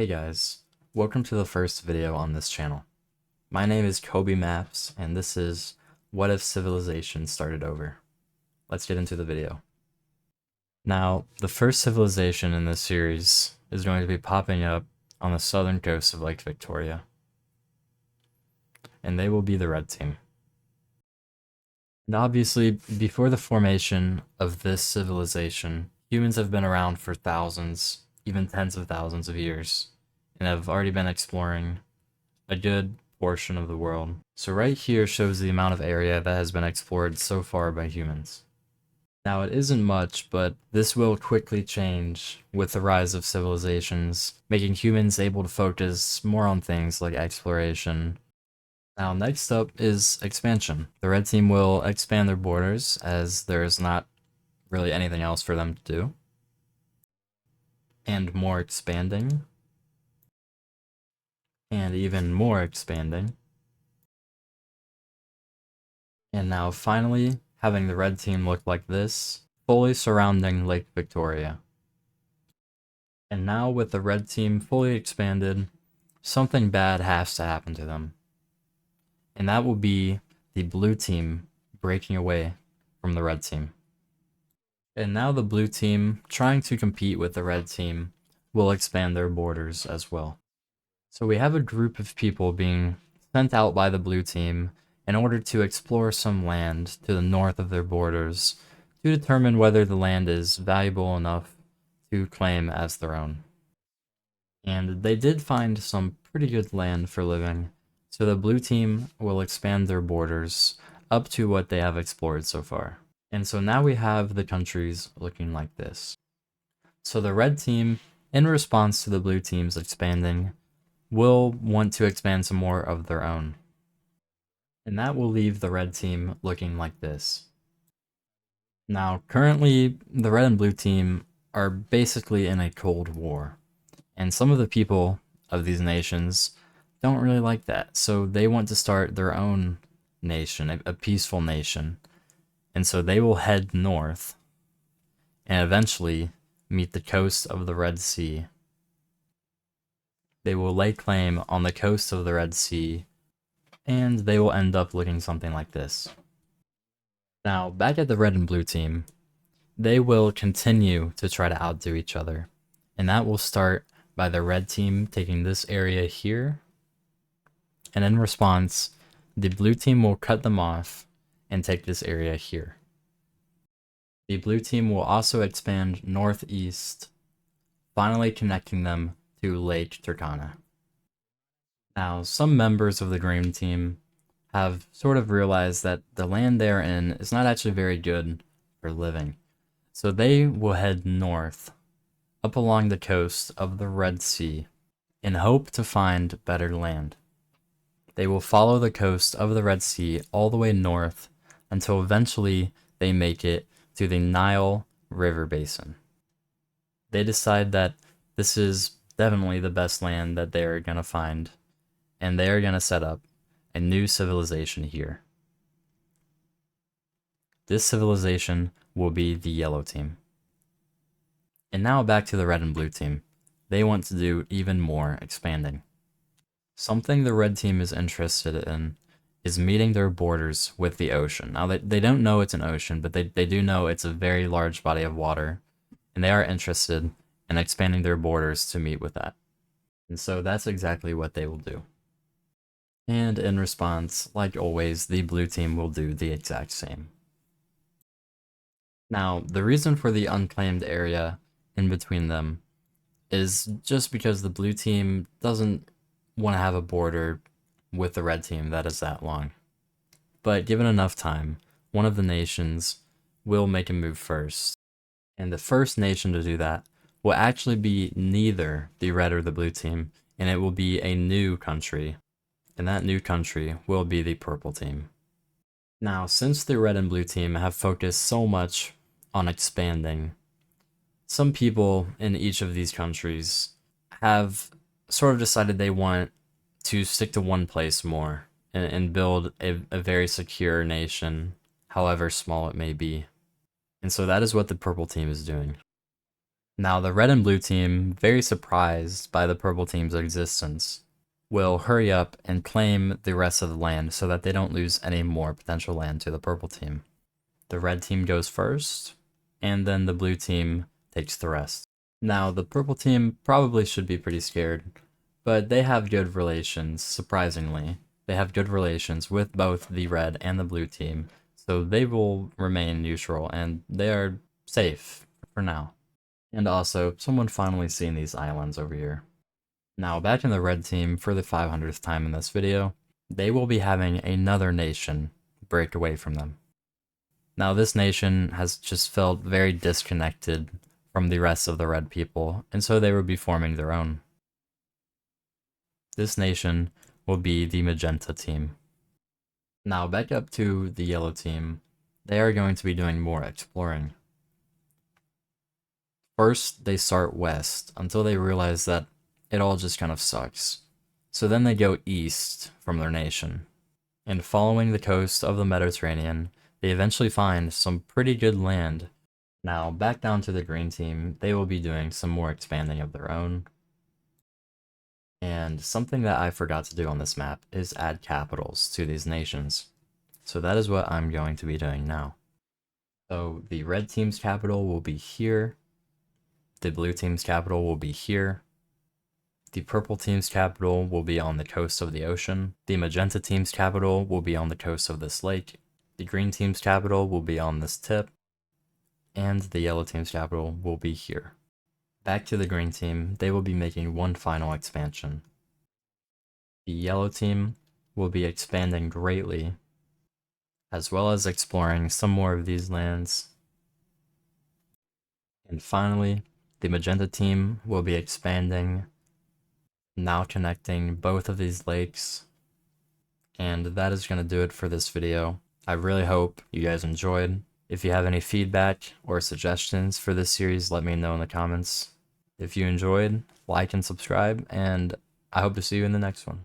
Hey guys, welcome to the first video on this channel. My name is Kobe Maps, and this is What If Civilization Started Over? Let's get into the video. Now, the first civilization in this series is going to be popping up on the southern coast of Lake Victoria, and they will be the Red Team. And obviously, before the formation of this civilization, humans have been around for thousands, even tens of thousands of years, and have already been exploring a good portion of the world. So right here shows the amount of area that has been explored so far by humans. Now it isn't much, but this will quickly change with the rise of civilizations, making humans able to focus more on things like exploration. Now next up is expansion. The Red Team will expand their borders as there is not really anything else for them to do. And more expanding. And even more expanding. And now finally, having the Red Team look like this, fully surrounding Lake Victoria. And now with the Red Team fully expanded, something bad has to happen to them. And that will be the Blue Team breaking away from the Red Team. And now the Blue Team, trying to compete with the Red Team, will expand their borders as well. So we have a group of people being sent out by the Blue Team in order to explore some land to the north of their borders to determine whether the land is valuable enough to claim as their own. And they did find some pretty good land for living, so the Blue Team will expand their borders up to what they have explored so far. And so now we have the countries looking like this. So the Red Team, in response to the Blue Team's expanding, will want to expand some more of their own. And that will leave the Red Team looking like this. Now, currently, the Red and Blue Team are basically in a Cold War. And some of the people of these nations don't really like that. So they want to start their own nation, a peaceful nation. And so they will head north and eventually meet the coast of the Red Sea. They will lay claim on the coast of the Red Sea, and they will end up looking something like this. Now, back at the Red and Blue Team, they will continue to try to outdo each other, and that will start by the Red Team taking this area here, and in response, the Blue Team will cut them off and take this area here. The Blue Team will also expand northeast, finally connecting them to Lake Turkana. Now, some members of the Green Team have sort of realized that the land they're in is not actually very good for living, so they will head north, up along the coast of the Red Sea, in hope to find better land. They will follow the coast of the Red Sea all the way north until eventually they make it to the Nile River Basin. They decide that this is definitely the best land that they're gonna find, and they're gonna set up a new civilization here. This civilization will be the Yellow Team. And now back to the Red and Blue Team. They want to do even more expanding. Something the Red Team is interested in is meeting their borders with the ocean. Now, they don't know it's an ocean, but they do know it's a very large body of water, and they are interested in expanding their borders to meet with that. And so that's exactly what they will do. And in response, like always, the Blue Team will do the exact same. Now, the reason for the unclaimed area in between them is just because the Blue Team doesn't want to have a border with the Red Team that is that long. But given enough time, one of the nations will make a move first. And the first nation to do that will actually be neither the Red or the Blue Team, and it will be a new country. And that new country will be the Purple Team. Now, since the Red and Blue Team have focused so much on expanding, some people in each of these countries have sort of decided they want to stick to one place more and build a very secure nation, however small it may be. And so that is what the Purple Team is doing. Now the red and blue team, very surprised by the purple team's existence, will hurry up and claim the rest of the land so that they don't lose any more potential land to the purple team. The red team goes first, and then the blue team takes the rest. Now the purple team probably should be pretty scared, but they have good relations, surprisingly. They have good relations with both the red and the blue team, so they will remain neutral and they are safe for now. And also, someone finally seen these islands over here. Now, back in the red team for the 500th time in this video, they will be having another nation break away from them. Now, this nation has just felt very disconnected from the rest of the red people, and so they will be forming their own. This nation will be the magenta team. Now, back up to the yellow team, they are going to be doing more exploring. First, they start west until they realize that it all just kind of sucks. So then they go east from their nation. And following the coast of the Mediterranean, they eventually find some pretty good land. Now, back down to the green team, they will be doing some more expanding of their own. And something that I forgot to do on this map is add capitals to these nations. So that is what I'm going to be doing now. So the red team's capital will be here. The blue team's capital will be here. The purple team's capital will be on the coast of the ocean. The magenta team's capital will be on the coast of this lake. The green team's capital will be on this tip. And the yellow team's capital will be here. Back to the green team, they will be making one final expansion. The yellow team will be expanding greatly, as well as exploring some more of these lands. And finally, the magenta team will be expanding, now connecting both of these lakes. And that is going to do it for this video. I really hope you guys enjoyed. If you have any feedback or suggestions for this series, let me know in the comments. If you enjoyed, like and subscribe, and I hope to see you in the next one.